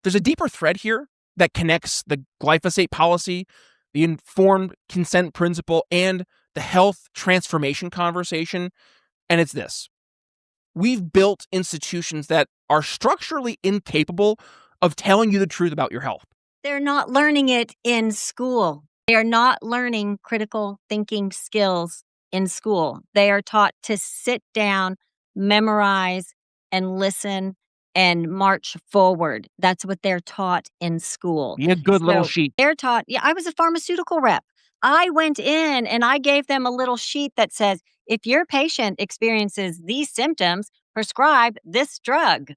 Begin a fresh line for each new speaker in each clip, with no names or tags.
There's a deeper thread here that connects the glyphosate policy, the informed consent principle, and the health transformation conversation. And it's this. We've built institutions that are structurally incapable of telling you the truth about your health.
They're not learning it in school. They are not learning critical thinking skills in school. They are taught to sit down, memorize, and listen and march forward. That's what they're taught in school.
Be a good little sheep.
They're taught, yeah, I was a pharmaceutical rep. I went in and I gave them a little sheet that says, if your patient experiences these symptoms, prescribe this drug.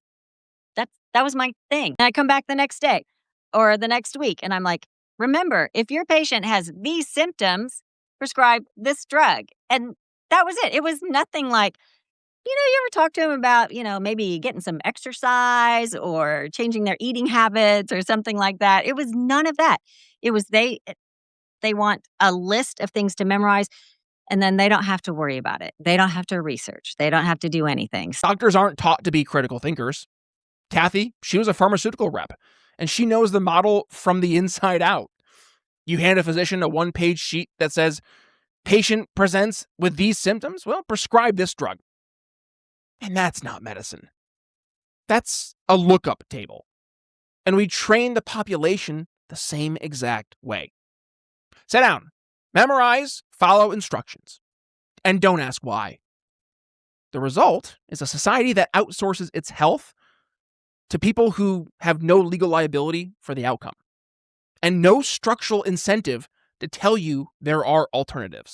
That was my thing. And I come back the next day or the next week and I'm like, remember, if your patient has these symptoms, prescribe this drug. And that was it. It was nothing like, you ever talk to them about, maybe getting some exercise or changing their eating habits or something like that. It was none of that. It was they want a list of things to memorize and then they don't have to worry about it. They don't have to research. They don't have to do anything.
Doctors aren't taught to be critical thinkers. Kathy, she was a pharmaceutical rep, and she knows the model from the inside out. You hand a physician a one-page sheet that says, patient presents with these symptoms, well, prescribe this drug. And that's not medicine. That's a lookup table. And we train the population the same exact way. Sit down, memorize, follow instructions, and don't ask why. The result is a society that outsources its health to people who have no legal liability for the outcome and no structural incentive to tell you there are alternatives.